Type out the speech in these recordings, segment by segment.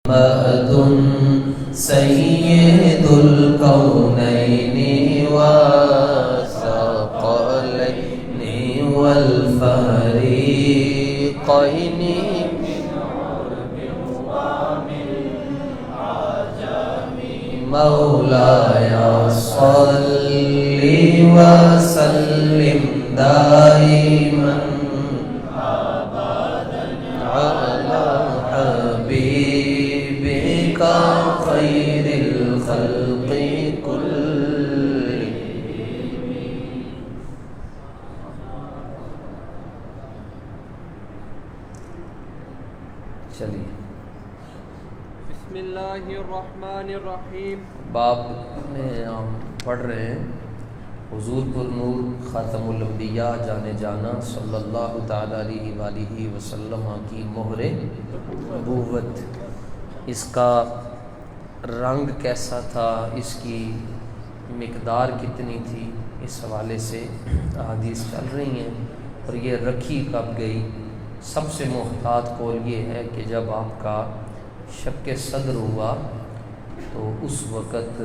محمد سید الکونین والثقلین والفریقین مولاي صل وسلم دائما على حبيبك خير الخلق كلهم. چلیے بسم اللہ الرحمن الرحیم. باب میں ہم پڑھ رہے ہیں حضور پر نور خاتم الانبیاء جانے جانا صلی اللہ تعالیٰ علیہ وآلہ وسلم کی مہر نبوت. اس کا رنگ کیسا تھا، اس کی مقدار کتنی تھی، اس حوالے سے احادیث چل رہی ہیں. اور یہ رکھی کب گئی؟ سب سے محتاط قول یہ ہے کہ جب آپ کا شق صدر ہوا تو اس وقت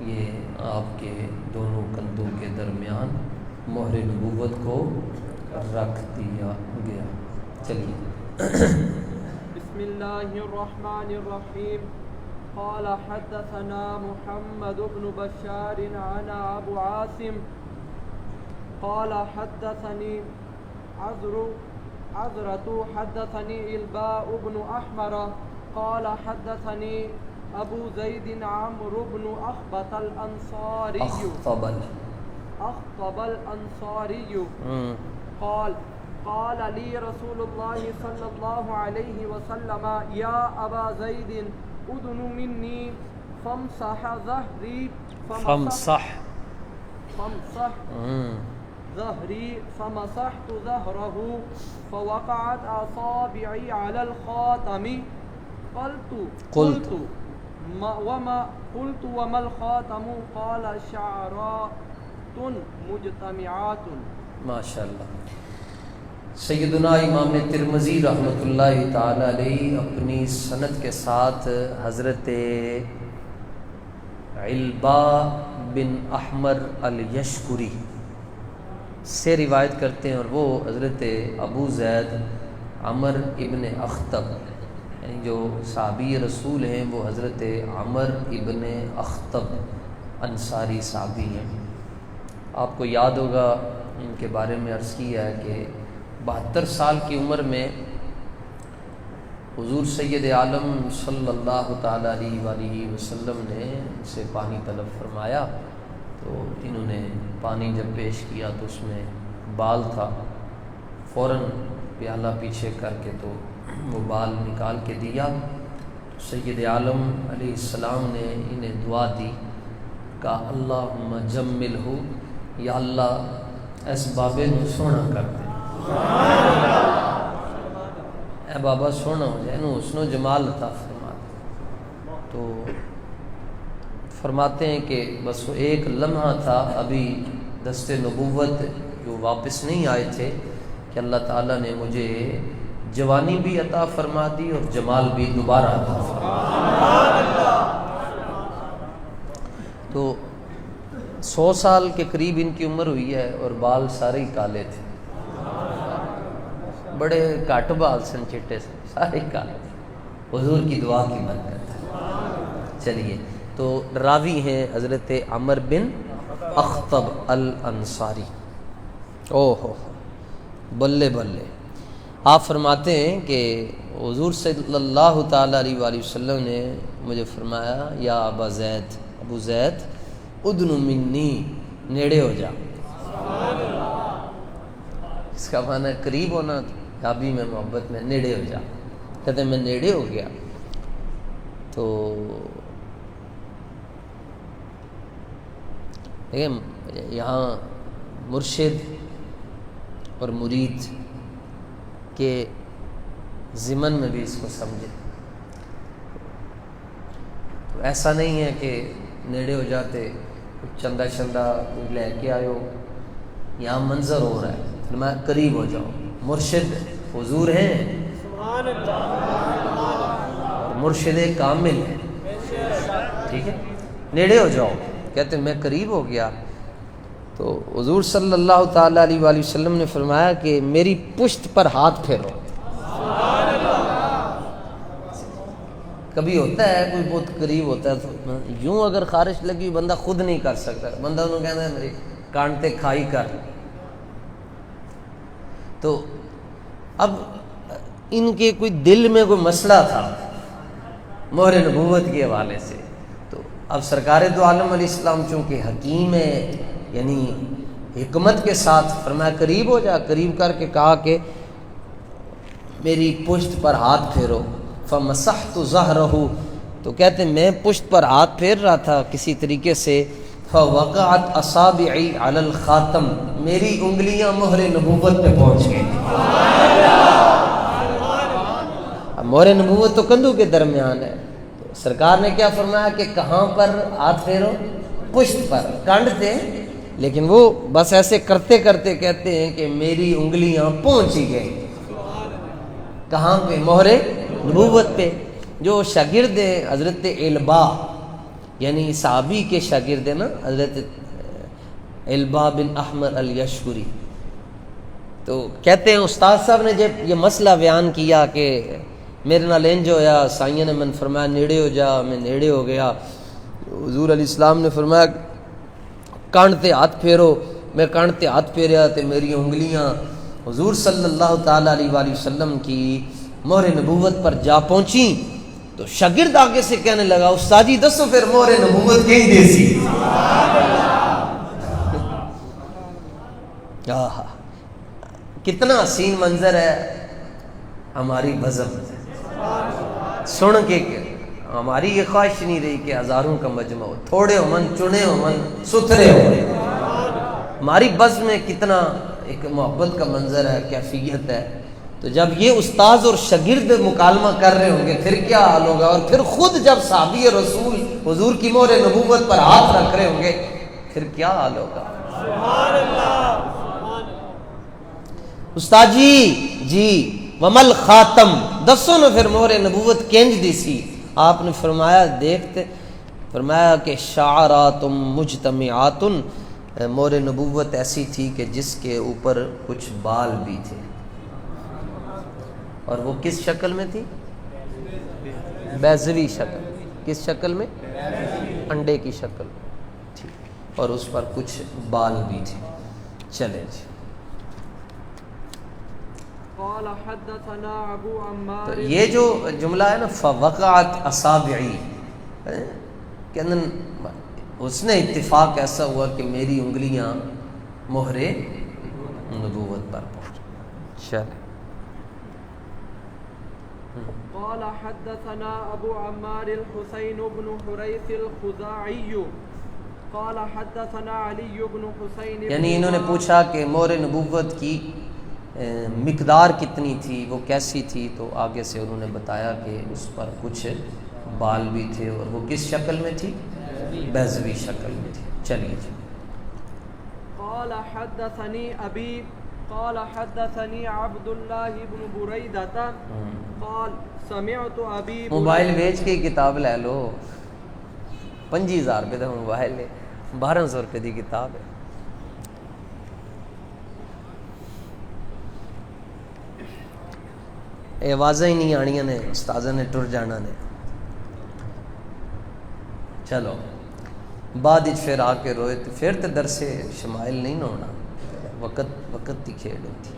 یہ آپ کے دونوں کندھوں کے درمیان مہر نبوت کو رکھ دیا گیا. چلیے بسم اللہ الرحمن الرحیم. قال حدثنا محمد بن بشار عن ابو عاصم قال حدثني عذرة حدثني الباء بن أحمر قال حدثني أبو زيد عمرو بن أخطب الأنصاري قال لي رسول الله صلى الله عليه وسلم يا أبا زيد أدن مني فامسح ظهري ظهري فمسحت ظهره فوقعت أصابعي على الخاتم. قلت وما الخاتم؟ قال شعرات مجتمعات. ماشاءاللہ. سیدنا امام ترمذی رحمۃ اللہ تعالی علیہ اپنی سند کے ساتھ حضرت علبا بن احمر الیشکری سے روایت کرتے ہیں، اور وہ حضرت ابو زید عمر ابن اخطب، یعنی جو صحابی رسول ہیں وہ حضرت عمر ابن اخطب انصاری صحابی ہیں. آپ کو یاد ہوگا ان کے بارے میں عرض کیا ہے کہ 72 سال کی عمر میں حضور سید عالم صلی اللہ تعالیٰ علیہ وآلہ وسلم نے ان سے پانی طلب فرمایا. تو انہوں نے پانی جب پیش کیا تو اس میں بال تھا، فوراً پیالہ پیچھے کر کے تو وہ بال نکال کے دیا. سید عالم علیہ السلام نے انہیں دعا دی، کہا اللہم جمل ہو، یا اللہ اس بابے نو سونا کر دے، اے بابا سونا ہو جائے، انہوں حسن و جمال عطا فرما دے. تو فرماتے ہیں کہ بس وہ ایک لمحہ تھا، ابھی دست نبوت جو واپس نہیں آئے تھے، کہ اللہ تعالیٰ نے مجھے جوانی بھی عطا فرما دی اور جمال بھی دوبارہ عطا فرما دی. تو 100 سال کے قریب ان کی عمر ہوئی ہے اور بال سارے ہی کالے تھے، بڑے کاٹ بال سن، چٹے سے سارے کالے تھے، حضور کی دعا کی برکت ہے. چلیے، تو راوی ہیں حضرت عمر بن اخطب الانصاری. اوہ بلے بلے. آپ فرماتے ہیں کہ حضور صلی اللہ تعالیٰ علیہ وآلہ وسلم نے مجھے فرمایا، یا ابا زید، ابو زید ادن منی، نیڑے ہو جا. اس کا معنی قریب ہونا، عربی میں محبت میں نیڑے ہو جا. کہتے ہیں میں نیڑے ہو گیا. تو دیکھیں یہاں مرشد اور مرید کے ضمن میں بھی اس کو سمجھے. تو ایسا نہیں ہے کہ نیڑے ہو جاتے، چندہ لے کے آئے ہو، یہاں منظر ہو رہا ہے، فرمایا قریب ہو جاؤ. مرشد حضور ہیں، مرشد کامل ہے. ٹھیک ہے, نیڑے ہو جاؤ. کہتے میں قریب ہو گیا تو حضور صلی اللہ تعالیٰ علیہ وآلہ وسلم نے فرمایا کہ میری پشت پر ہاتھ پھیرو. کبھی ہوتا ہے کوئی بہت قریب ہوتا ہے تو یوں اگر خارش لگی بندہ خود نہیں کر سکتا, بندہ انہوں کہتا ہے میری کانٹے کھائی کر. تو اب ان کے کوئی دل میں کوئی مسئلہ تھا مہر نبوت کے حوالے سے. تو اب سرکار دو عالم علیہ السلام چونکہ حکیم ہے, یعنی حکمت کے ساتھ فرمایا قریب ہو جا. قریب کر کے کہا کہ میری پشت پر ہاتھ پھیرو. فمسحت ظہرہ, تو کہتے میں پشت پر ہاتھ پھیر رہا تھا کسی طریقے سے. فوقعت اصابعی علی الخاتم, میری انگلیاں مہر نبوت پہ پہنچ گئی. اب مہر نبوت تو کندھوں کے درمیان ہے. تو سرکار نے کیا فرمایا کہ کہاں پر ہاتھ پھیرو؟ پشت پر. کانڈ تھے لیکن وہ بس ایسے کرتے کرتے کہتے ہیں کہ میری انگلیاں پہنچ ہی گئی. کہاں پہ؟ مہر نبوت پہ. جو شاگرد حضرت علبا یعنی صحابی کے شاگرد نا حضرت علبا بن احمر الیشکری, تو کہتے ہیں استاد صاحب نے جب یہ مسئلہ بیان کیا کہ میرے نال انج ہویا, سائیں نے من فرمایا نیڑے ہو جا, میں نیڑے ہو گیا. حضور علیہ السلام نے فرمایا کان تے ہاتھ پھیرو. میں کان تے ہاتھ پھیریا تے میری انگلیاں حضور صلی اللہ تعالیٰ علیہ وآلہ وسلم کی مہر نبوت پر جا پہنچی. تو شاگرد آگے سے کہنے لگا استاد جی دسو پھر مہر نبوت کہیں دے سی. کتنا حسین منظر ہے ہماری بزم. سن کے ہماری یہ خواہش نہیں رہی کہ ہزاروں کا مجمع ہو, تھوڑے ہو من, چنے ہو من, ستھرے ہو. ہماری بزم میں کتنا ایک محبت کا منظر ہے, کیفیت ہے. تو جب یہ استاذ اور شاگرد مکالمہ کر رہے ہوں گے پھر کیا حال ہوگا. اور پھر خود جب صحابی رسول حضور کی مہر نبوت پر ہاتھ رکھ رہے ہوں گے پھر کیا حال ہوگا. استاد جی ومل خاتم, دسو نا پھر مہر نبوت کینج دی سی. آپ نے فرمایا دیکھتے, فرمایا کہ شعراتم مجتمعات, مہر نبوت ایسی تھی کہ جس کے اوپر کچھ بال بھی تھے. اور وہ کس شکل میں تھی؟ بیضوی شکل. کس شکل میں؟ انڈے کی شکل تھی, اور اس پر کچھ بال بھی تھے. چلے جی. قال حدثنا ابو عمار, تو یہ جو جملہ ہے نا فوقعت اصابعی, کہ اس نے اتفاق ایسا ہوا کہ میری انگلیاں مہر نبوت پر پہنچ. چلے. قال حدثنا ابو عمار الحسين بن حريث الخزاعي قال حدثنا علي بن حسين, یعنی انہوں نے پوچھا کہ مہر نبوت کی مقدار کتنی تھی, وہ کیسی تھی. تو آگے سے انہوں نے بتایا کہ اس پر کچھ بال بھی تھے, اور وہ کس شکل میں تھی؟ بیضوی شکل میں تھی. چلیے جی. قال حدثني ابي قال حدثني عبد الله بن بريدة قال سمعت ابي. موبائل بیچ کے کتاب لے لو, 5000 روپے کا موبائل ہے, 1200 روپے کی کتاب ہے. یہ آوازیں ہی نہیں آنیاں نے, استاذہ نے ٹر جانا نے. چلو بعد پھر آ کے روئے تو پھر تو درس شمائل نہیں نہ ہونا, وقت کی کھیل ہوتی.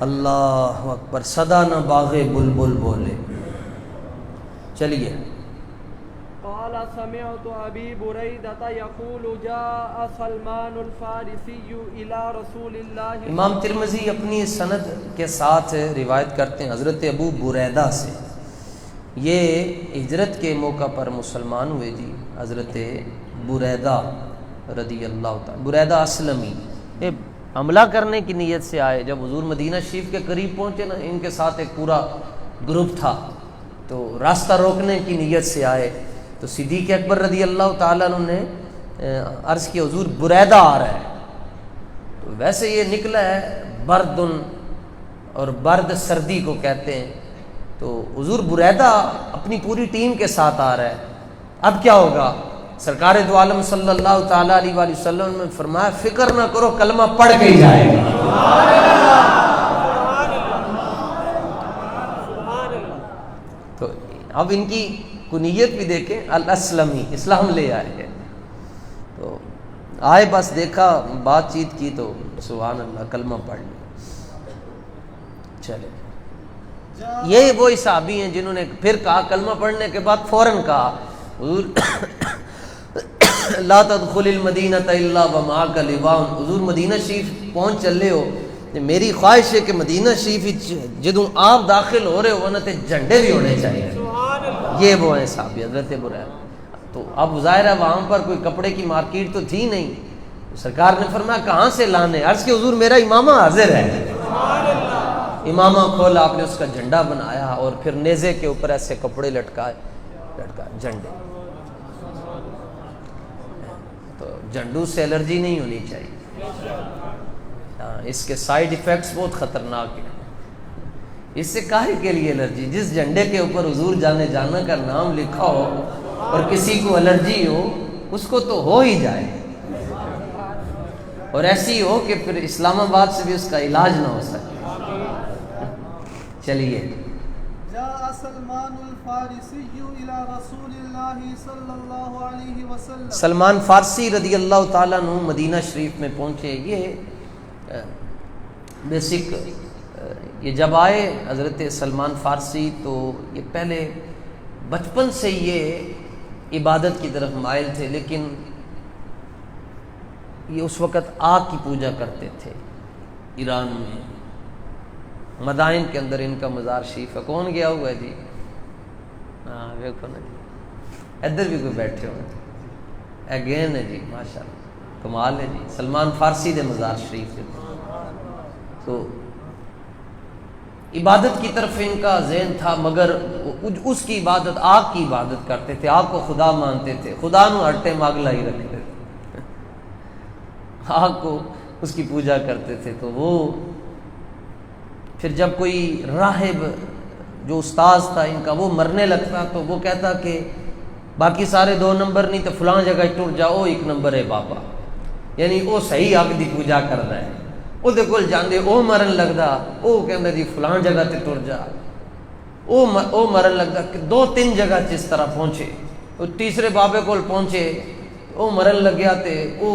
اللہ اکبر, صدا نہ باغ بلبل بولے. چلیے. قال سمعت ابي بريدة يقول جاء سلمان الفارسي الى رسول الله. امام ترمذی اپنی سند کے ساتھ روایت کرتے ہیں حضرت ابو بریدہ سے. یہ ہجرت کے موقع پر مسلمان ہوئے جی, حضرت بریدہ رضی اللہ تعالی. بریدہ اسلمی حملہ کرنے کی نیت سے آئے. جب حضور مدینہ شریف کے قریب پہنچے نا, ان کے ساتھ ایک پورا گروپ تھا, تو راستہ روکنے کی نیت سے آئے. تو صدیق اکبر رضی اللہ تعالیٰ عنہ نے عرض کی حضور بریدہ آ رہا ہے. تو ویسے یہ نکلا ہے بردن, اور برد سردی کو کہتے ہیں. تو حضور بریدہ اپنی پوری ٹیم کے ساتھ آ رہا ہے. اب کیا ہوگا؟ سرکار دو عالم صلی اللہ تعالیٰ علیہ وآلہ وسلم نے فرمایا فکر نہ کرو کلمہ پڑھ کے ہی جائے گا. تو اب ان کی کنیت بھی دیکھیں الاسلمی، اسلام لے آئے ہیں. تو آئے بس دیکھا بات چیت کی تو سبحان اللہ کلمہ پڑھ لیا. چلے یہ وہی صحابی ہیں جنہوں نے پھر کہا کلمہ پڑھنے کے بعد فوراً کہا حضور لا تدخل المدینہ الا ومعک لواء. حضور مدینہ شریف پہنچ چلے ہو، میری خواہش ہے کہ مدینہ شریف جدوں آپ داخل ہو رہے ہو نا تے جھنڈے بھی ہونے چاہیے. یہ وہ ہیں صحابی حضرت بریدہ. تو اب ظاہر ہے وہاں پر کوئی کپڑے کی مارکیٹ تو تھی نہیں. سرکار نے فرمایا کہاں سے لانے؟ عرض کہ حضور میرا امامہ حاضر ہے. امامہ کھولا، آپ نے اس کا جھنڈا بنایا اور پھر نیزے کے اوپر ایسے کپڑے لٹکائے جھنڈے. تو جھنڈوں سے الرجی نہیں ہونی چاہیے. اس کے سائیڈ ایفیکٹس بہت خطرناک ہیں. اس سے کاہے کے لیے الرجی؟ جس جھنڈے کے اوپر حضور جانے جانا کا نام لکھا ہو اور کسی کو الرجی ہو اس کو تو ہو ہی جائے، اور ایسی ہو کہ پھر اسلام آباد سے بھی اس کا علاج نہ ہو سکے. چلیے جاء سلمان الفارسی الى رسول اللہ صلی اللہ علیہ وسلم. سلمان فارسی رضی اللہ تعالیٰ عنہ مدینہ شریف میں پہنچے. یہ بیسک یہ جب آئے حضرت سلمان فارسی تو یہ پہلے بچپن سے یہ عبادت کی طرف مائل تھے، لیکن یہ اس وقت آگ کی پوجا کرتے تھے. ایران میں مدائن کے اندر ان کا مزار شریف ہے. کون گیا ہوا ہے جی؟ ہاں دیکھو نا جی، ادھر بھی کوئی بیٹھے ہوئے اگین ہے جی، ماشاء اللہ کمال ہے جی. سلمان فارسی دے مزار شریف ہے. تو عبادت کی طرف ان کا ذہن تھا، مگر اس کی عبادت آگ کی عبادت کرتے تھے. آگ کو خدا مانتے تھے. خدا نو ہٹے ماگلا ہی رکھتے تھے، آگ کو اس کی پوجا کرتے تھے. تو وہ پھر جب کوئی راہب جو استاذ تھا ان کا وہ مرنے لگتا تو وہ کہتا کہ باقی سارے 2 نمبر نہیں تو فلاں جگہ ٹر جاؤ 1 نمبر ہے بابا، یعنی وہ صحیح آگ دی پوجا کرتا ہے. وہ کول جاندے وہ مرن لگتا، وہ کہندا جی فلاں جگہ تے ٹر جا. وہ مرن لگتا کہ 2-3 جگہ جس طرح پہنچے. وہ تیسرے بابے کول پہنچے، وہ مرن لگیا تے وہ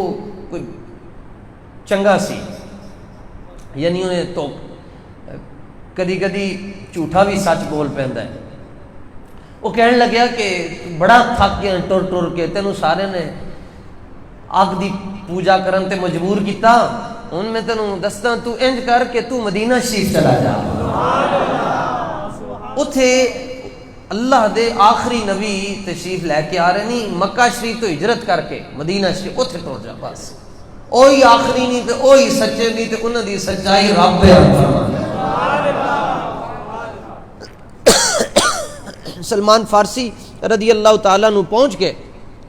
کوئی چنگا سی، یعنی انہیں تو کدی کدی جھوٹا بھی سچ بول پیندا ہے. وہ کہنے لگیا کہ بڑا تھک گیا ٹر ٹر کے، تینوں سارے نے آگ دی پوجا کرن تے مجبور کیتا. ہن میں تینوں دستا تو انج کر کے تو مدینہ شریف چلا جا. اتھے اللہ دے آخری نبی تشریف لے کے آ رہے نہیں، مکہ شریف تو ہجرت کر کے مدینہ شریف اتھے ٹر جا. بس اوہی آخری نہیں تے اوہی سچے نہیں تے انہاں دی سچائی رب ہے. سلمان فارسی رضی اللہ تعالیٰ عنہ پہنچ گئے.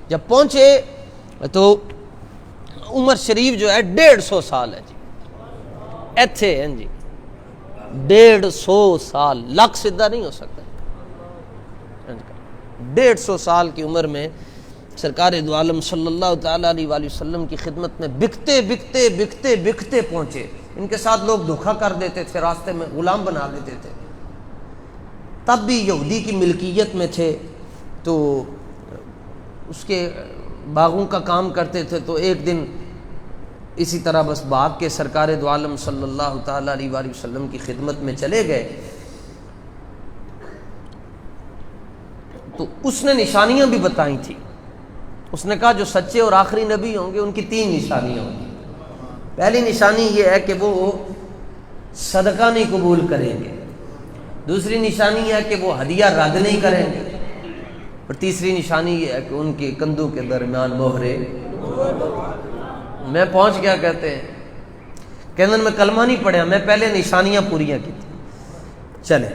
جب پہنچے تو عمر شریف جو ہے 150 سال ہے جی ایتھے ہیں جی. 150 سال، لاکھ سدھا نہیں ہو سکتا. 150 سال کی عمر میں سرکار دو عالم صلی اللہ تعالیٰ علیہ وآلہ وسلم کی خدمت میں بکتے بکتے بکتے بکتے پہنچے. ان کے ساتھ لوگ دھوکہ کر دیتے تھے، راستے میں غلام بنا دیتے تھے. تب بھی یہودی کی ملکیت میں تھے تو اس کے باغوں کا کام کرتے تھے. تو ایک دن اسی طرح بس باغ کے سرکار دو عالم صلی اللہ تعالیٰ علیہ وآلہ وسلم کی خدمت میں چلے گئے. تو اس نے نشانیاں بھی بتائی تھی. اس نے کہا جو سچے اور آخری نبی ہوں گے ان کی 3 نشانیاں ہوں گی. پہلی نشانی یہ ہے کہ وہ صدقہ نہیں قبول کریں گے. دوسری نشانی یہ ہے کہ وہ ہدیہ رد نہیں کریں گے. اور تیسری نشانی یہ ہے کہ ان کے کندھوں کے درمیان مہرے. میں پہنچ گیا کہتے ہیں کہنے میں کلمہ نہیں پڑھیا، میں پہلے نشانیاں پوریاں کی تھی. چلیں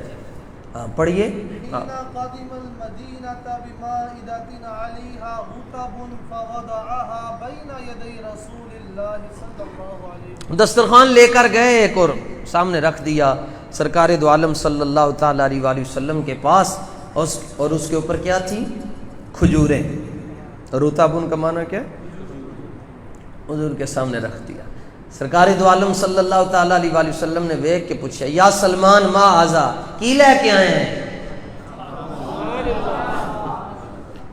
ہاں پڑھیے. قادم المدینۃ بمائدۃ علیہا رطب فوضعها بین یدی رسول اللہ صلی اللہ علیہ وسلم. دسترخوان لے کر گئے ایک اور سامنے رکھ دیا سرکار دو عالم صلی اللہ تعالیٰ علیہ وآلہ وسلم کے پاس، اور اس کے اوپر کیا تھی؟ کھجوریں. روتابن کا معنی کیا؟ حضور کے سامنے رکھ دیا. سرکار دو عالم صلی اللہ تعالیٰ علیہ وآلہ وسلم نے دیکھ کے پوچھا یا سلمان ما ھذا، کی لے کے آئے ہیں؟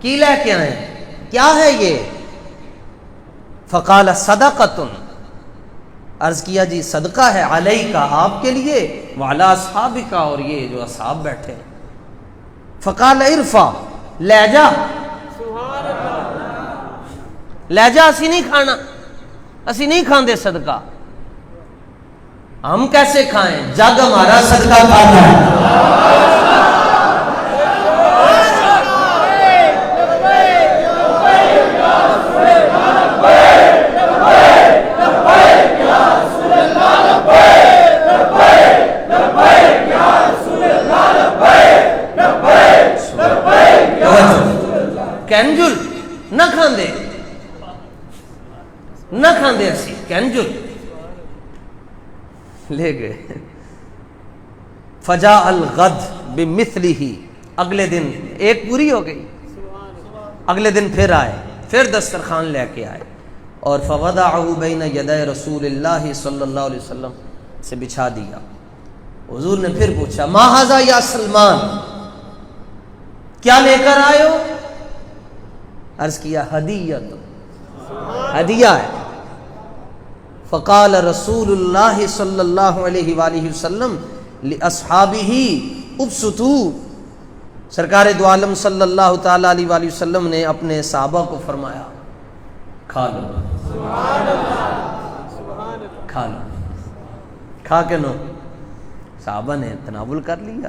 کی لے کے آئے ہیں؟ کیا ہے یہ؟ فقال صدقۃ، عرض کیا جی صدقہ ہے، علیک آپ کے لیے، وعلی اصحابک اور یہ جو اصحاب بیٹھے. فقال ارفع، لے جا، لے جا، اسی نہیں کھانا، اسی نہیں کھاندے صدقہ. ہم کیسے کھائیں؟ جگ ہمارا صدقہ کھاتا ہے. کینجل نہ کھاندے، نہ کھاندے اسی کینجل لے گئے. فجاء الغد بمثلہ، اگلے دن ایک پوری ہو گئی، اگلے دن پھر آئے، پھر دسترخوان لے کے آئے اور فوضعہ بین یدی رسول اللہ صلی اللہ علیہ وسلم سے بچھا دیا. حضور نے پھر پوچھا ما ھذا یا سلمان، کیا لے کر آئے ہو؟ عرض کیا ہدیت، ہدیہ ہے. فقال رسول اللہ صلی اللہ علیہ وآلہ وسلم لاصحابہ ابسطوا، سرکار دو عالم صلی اللہ تعالیٰ علیہ وآلہ وسلم نے اپنے صحابہ کو فرمایا کھا لو، کھا لو. کھا کے نو صحابہ نے تناول کر لیا.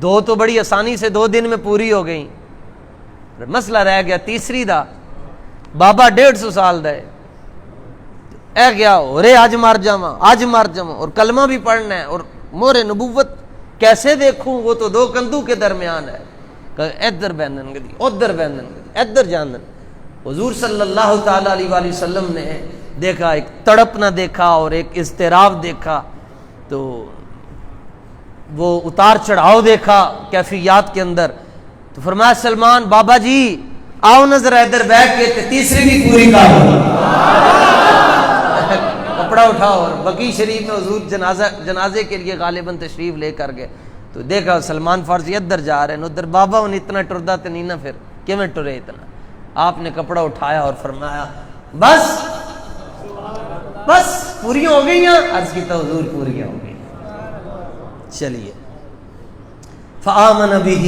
دو تو بڑی آسانی سے 2 دن میں پوری ہو گئیں، مسئلہ رہ گیا تیسری دا. بابا 150 سال دا ہے، اے گیا اورے اج مر جاواں، اج مر جاواں، اور کلمہ بھی پڑھنا ہے اور مہر نبوت کیسے دیکھوں؟ وہ تو 2 کندھوں کے درمیان ہے، کہ ادھر بہنن گدی ادھر بہنن گدی ادھر جانن. حضور صلی اللہ تعالیٰ علیہ وآلہ وسلم نے دیکھا، ایک تڑپنا دیکھا اور ایک اضطراب دیکھا، تو وہ اتار چڑھاؤ دیکھا کیفیات کے اندر. تو فرمایا سلمان بابا جی آؤ نظر ادھر بیٹھ کے تیسری بھی پوری کرو. کپڑا اٹھاؤ. اور بقی شریف میں حضور جنازے کے لیے غالباً تشریف لے کر گئے، تو دیکھا سلمان فارسی ادھر جا رہے ہیں ادھر. بابا ان اتنا ٹردا تو نہیں نا، پھر کیویں ٹرے اتنا؟ آپ نے کپڑا اٹھایا اور فرمایا بس بس پوری ہو گئی ہیں. عرض کی تو حضور پوری ہو گئی. چلیے فآمن بہ،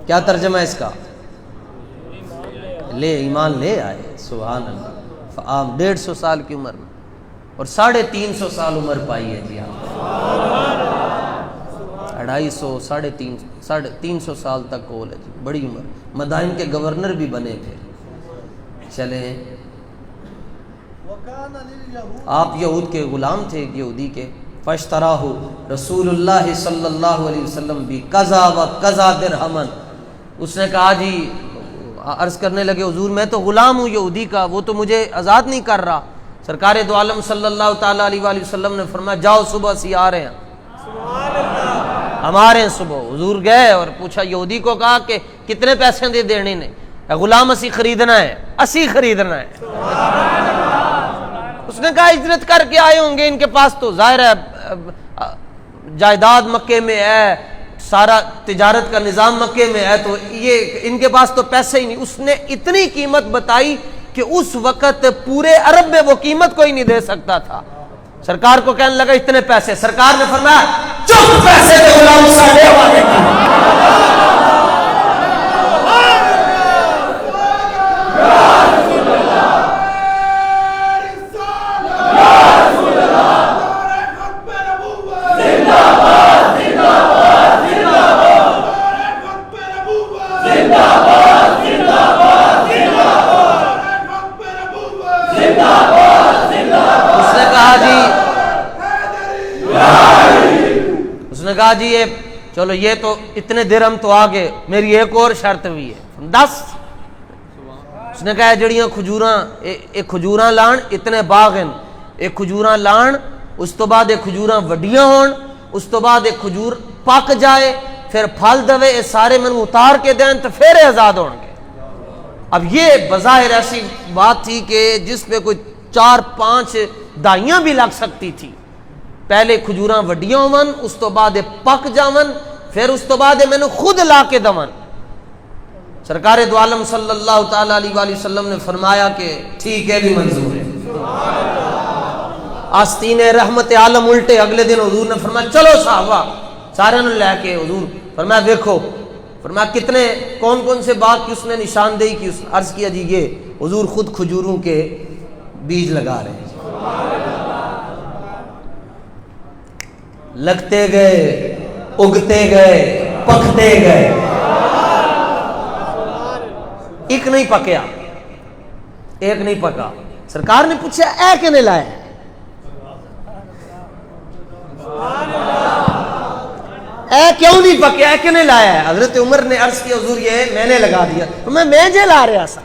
کیا ترجمہ ہے اس کا؟ لے ایمان لے آئے. سبحان اللہ. 150 سال کی عمر میں اور 350 سال عمر پائی ہے جی آپ. 250 350 سال تک کول ہے جی، بڑی عمر. مدائن کے گورنر بھی بنے پھر. چلیں آپ یہود کے غلام تھے، ایک یہودی کے. فاشتراہ رسول اللہ صلی اللہ علیہ وسلم بھی قضا و قضا درہمن. اس نے کہا جی، عرض کرنے لگے حضور میں تو غلام ہوں یہودی کا، وہ تو مجھے آزاد نہیں کر رہا. سرکار دو عالم صلی اللہ تعالیٰ علیہ وآلہ وسلم نے فرمایا جاؤ صبح اسی آ رہے ہیں، ہمارے ہیں صبح. حضور گئے اور پوچھا، یہودی کو کہا کہ کتنے پیسے دے دینے نے؟ غلام اسی خریدنا ہے، اسی خریدنا ہے. اس نے کہا اجرت کر کے آئے ہوں گے، ان کے پاس تو ظاہر ہے جائیداد مکے میں ہے، سارا تجارت کا نظام مکے میں ہے، تو یہ ان کے پاس تو پیسے ہی نہیں. اس نے اتنی قیمت بتائی کہ اس وقت پورے عرب میں وہ قیمت کوئی نہیں دے سکتا تھا. سرکار کو کہنے لگا اتنے پیسے. سرکار نے فرمایا چپ، پیسے دے غلام ساڈے والے کہا جی یہ چلو یہ تو اتنے درہم تو آگے، میری ایک اور شرط بھی ہے 10. اس نے کہا جڑیاں کھجوراں، ایک کھجوراں لان اتنے باغ ہیں، ایک کھجوراں لان اس تو بعد کھجوراں وڈیاں ہون، اس تو بعد کھجور پک جائے، پھر پھل دوے، یہ سارے میں اتار کے دیں تو پھر آزاد ہون گے۔ اب یہ بظاہر ایسی بات تھی کہ جس پہ کوئی 4-5 دائیاں بھی لگ سکتی تھی۔ پہلے کھجوراں وڈیاں ہون، اس تو بعد پک جاون، پھر اس تو بعد میں نے خود لا کے دون۔ سرکار دو عالم صلی اللہ تعالی علیہ وآلہ وسلم نے فرمایا کہ ٹھیک ہے، بھی منظور ہے۔ آستین رحمت عالم الٹے، اگلے دن حضور نے فرمایا چلو صحابہ، سارے نے لے کے حضور فرمایا دیکھو، فرمایا کتنے کون کون سے باغ کی اس نے نشاندہی کی، عرض کیا جی یہ حضور خود کھجوروں کے بیج لگا رہے ہیں، لگتے گئے، اگتے گئے، پکتے گئے، ایک نہیں پکیا، ایک نہیں پکا۔ سرکار نے پوچھا اے کنے لائے؟ اے کیوں نہیں پکیا، اے کنے لایا ہے؟ حضرت عمر نے عرض کیا حضور یہ میں نے لگا دیا۔ میں جے لا رہا سا،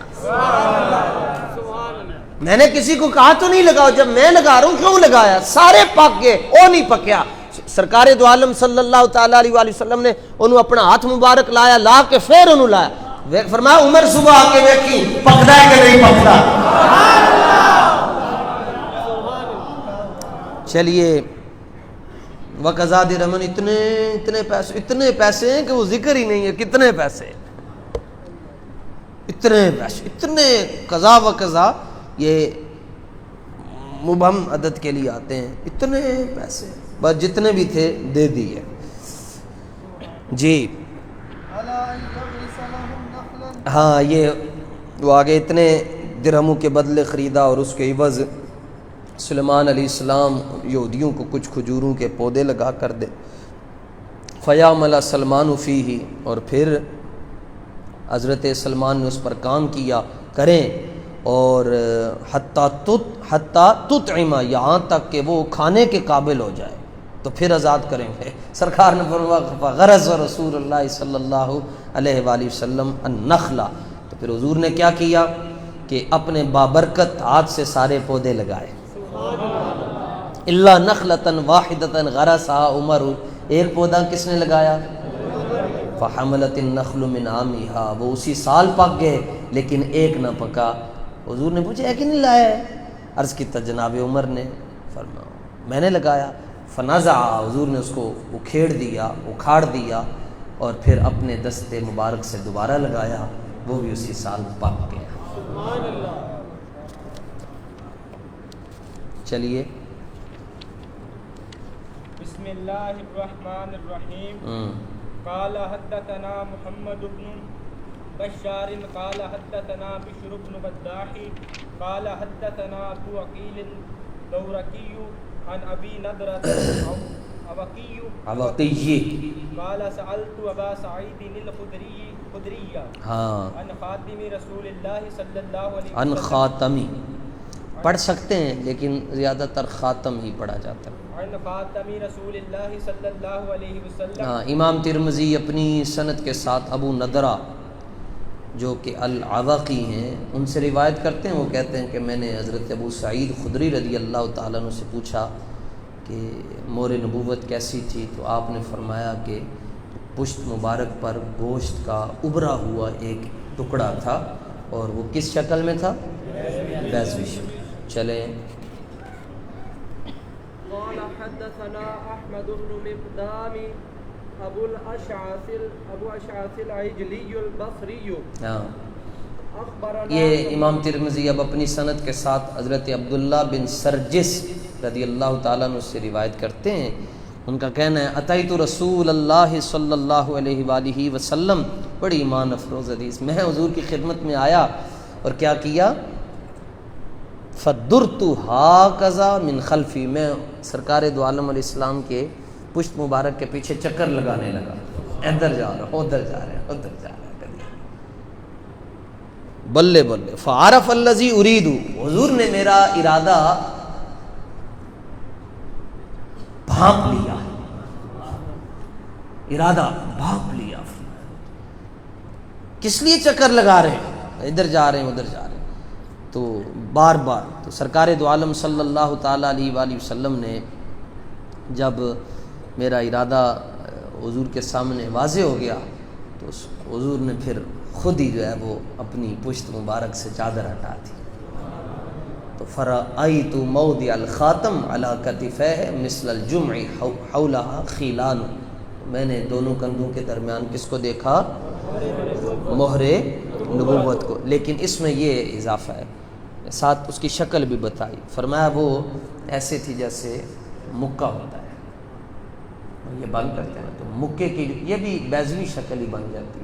میں نے کسی کو کہا تو نہیں لگاؤ، جب میں لگا رہا ہوں کیوں لگایا؟ سارے پک گئے، وہ نہیں پکیا۔ سرکار دو عالم صلی اللہ تعالی علیہ وآلہ وسلم نے انہوں اپنا ہاتھ مبارک لایا، لا کے پھر انہوں لایا، فرمایا عمر صبح آ کے ویکھی پکدا ہے کہ نہیں پکدا۔ چلیے وقضا درہمن، اتنے پیسے ہیں کہ وہ ذکر ہی نہیں ہے، کتنے پیسے، اتنے پیسے، اتنے قضا و قضا یہ مبہم عدد کے لیے آتے ہیں، اتنے پیسے، بس جتنے بھی تھے دے دیے۔ جی ہاں، یہ وہ آگے اتنے درہموں کے بدلے خریدا اور اس کے عوض سلیمان علیہ السلام یہودیوں کو کچھ کھجوروں کے پودے لگا کر دے۔ فیعمل سلمان فیہ، اور پھر حضرت سلمان نے اس پر کام کیا، کریں، اور حتیٰ تطعم، یہاں تک کہ وہ کھانے کے قابل ہو جائے تو پھر آزاد کریں گے۔ سرکار نے فرمایا غرض رسول اللہ صلی اللہ علیہ وآلہ وسلم النخلہ، تو پھر حضور نے کیا کیا کہ اپنے بابرکت ہاتھ سے سارے پودے لگائے۔ الا نخلۃ واحدۃ غرسھا عمر، ایک پودا کس نے لگایا؟ فحملت النخل من عامھا، وہ اسی سال پک گئے لیکن ایک نہ پکا۔ حضور نے پوچھا ایک نہیں لایا ہے؟ عرض کی جناب عمر نے فرمایا میں نے لگایا۔ فنزع، حضور نے اس کو اکھاڑ دیا اور پھر اپنے دستے مبارک سے دوبارہ لگایا، وہ بھی اسی سال پک گیا۔ چلیے بسم اللہ الرحمن الرحیم۔ قال حدثنا محمد بن بشار قال حدثنا بشر بن بداح قال حدثنا ابو عقیل الدورقی عن ابی نضرة عوقی قال سألت ابا سعید الخدری عن خاتم رسول اللہ صلی اللہ علیہ وسلم، عن خاتمی پڑھ سکتے ہیں لیکن زیادہ تر خاتم ہی پڑھا جاتا ہے۔ عن خاتم رسول اللہ صلی اللہ علیہ وسلم، امام ترمذی اپنی سند کے ساتھ ابو نضرہ جو کہ العوقی ہیں ان سے روایت کرتے ہیں، وہ کہتے ہیں کہ میں نے حضرت ابو سعید خدری رضی اللہ تعالیٰ عنہ سے پوچھا کہ مور نبوت کیسی تھی، تو آپ نے فرمایا کہ پشت مبارک پر گوشت کا ابھرا ہوا ایک ٹکڑا تھا، اور وہ کس شکل میں تھا؟ بیضوی شکل۔ چلیں قال حدثنا احمد بن مقدام ابو اشعث العجلی البصری اخبرنا، یہ امام ترمذی اب اپنی سند کے ساتھ حضرت عبداللہ بن سرجس رضی اللہ تعالیٰ عنہ سے روایت کرتے ہیں۔ ان کا کہنا ہے اتیت رسول اللہ صلی اللہ علیہ وآلہ وسلم، بڑی ایمان افروز حدیث، میں حضور کی خدمت میں آیا اور کیا کیا؟ فدرت ہاکذا من خلفی، میں سرکار دو عالم علیہ السلام کے پشت مبارک کے پیچھے چکر لگانے لگا، ادھر جا رہا ہوں ادھر جا رہا ہوں ادھر جا رہا ہوں، بلے بلے فعرف الذی ارید، حضور نے میرا ارادہ بھانپ لیا، کس لیے چکر لگا رہے ہیں؟ ادھر جا رہے ہیں ادھر جا رہے ہیں، تو بار بار تو سرکار دو عالم صلی اللہ تعالیٰ علیہ وآلہ وسلم نے جب میرا ارادہ حضور کے سامنے واضح ہو گیا تو حضور نے پھر خود ہی جو ہے وہ اپنی پشت مبارک سے چادر ہٹا دی. تو فرأیت موضع الخاتم علی کتفیہ مثل الجمع حولها خیلان، میں نے دونوں کندھوں کے درمیان کس کو دیکھا؟ مہر نبوت کو. لیکن اس میں یہ اضافہ ہے، ساتھ اس کی شکل بھی بتائی. فرمایا وہ ایسے تھی جیسے مکہ ہوتا ہے، یہ بند کرتے ہیں تو مکے کی یہ بھی بیضوی شکل ہی بن جاتی،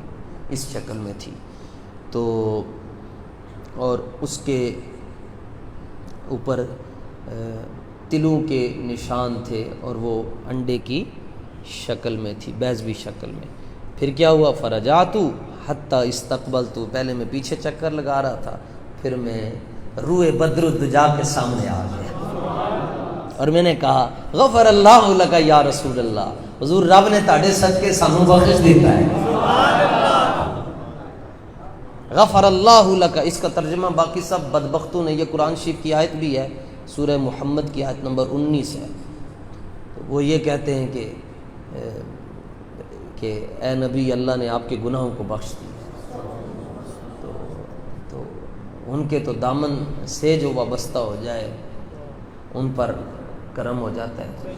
اس شکل میں تھی. تو اور اس کے اوپر تلوں کے نشان تھے اور وہ انڈے کی شکل میں تھی، بیضوی شکل میں. پھر کیا ہوا؟ فرجعت حتی استقبلت، پہلے میں پیچھے چکر لگا رہا تھا، پھر میں روئے بدر الدجا کے سامنے آ گیا اور میں نے کہا غفر اللہ لک یا رسول اللہ، حضور رب نے تاڑے صدقے سانو بخش دیتا ہے. غفر اللہ لک، اس کا ترجمہ باقی سب بدبختوں نے، یہ قرآن شریف کی آیت بھی ہے، سورہ محمد کی آیت نمبر 19 ہے. وہ یہ کہتے ہیں کہ اے نبی اللہ نے آپ کے گناہوں کو بخش دیا. تو ان کے تو دامن سے جو وابستہ ہو جائے ان پر کرم ہو جاتا ہے.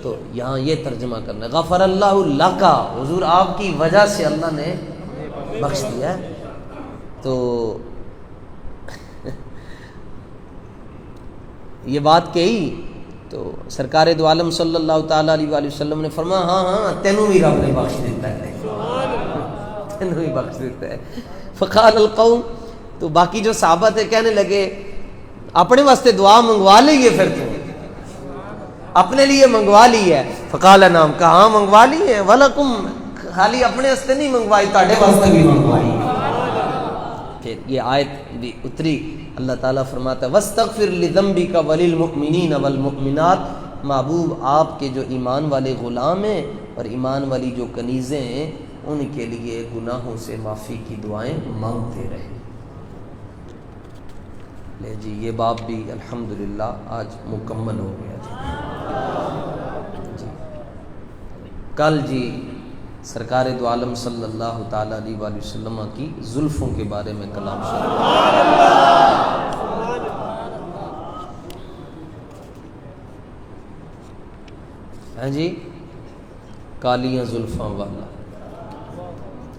تو یہاں یہ ترجمہ کرنا ہے غفر اللہ لکا، حضور آپ کی وجہ سے اللہ نے بخش دیا ہے. تو یہ بات کہی تو سرکار دو عالم صلی اللہ تعالیٰ علیہ وآلہ وسلم نے فرمایا ہاں تینوں بھی رب نے بخش دیتا ہے، تینوں بھی بخش دیتا ہے. فقال القوم، تو باقی جو صحابہ تھے کہنے لگے اپنے واسطے دعا منگوا لئیے، پھر تو اپنے لیے منگوا لی ہے. فقال نام، کہاں منگوا لی ہے، ولکم، خالی اپنے واسطے نہیں منگوائی، تاڑے واسطے بھی منگوائی. پھر یہ آیت بھی اتری، اللہ تعالیٰ فرماتا ہے وَاسْتَغْفِرْ لِذَنْبِكَ وَلِلْمُؤْمِنِينَ وَالْمُؤْمِنَاتِ، محبوب آپ کے جو ایمان والے غلام ہیں اور ایمان والی جو کنیزیں ہیں ان کے لیے گناہوں سے معافی کی دعائیں مانگتے رہے. لے جی یہ باب بھی الحمدللہ آج مکمل ہو گیا جی. کل جی سرکار دو عالم صلی اللہ تعالیٰ علیہ وآلہ وسلم کی زلفوں کے بارے میں کلام شروع ہے جی. کالیاں زلفاں والا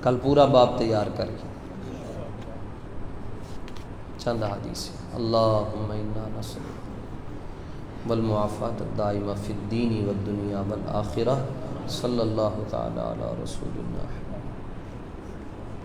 کل پورا باب تیار کر کے چند حدیث. اللہم انا نسألک والمعافات الدائمہ فی الدین والدنیا والآخرہ. صلی اللہ تعالی علی رسول اللہ.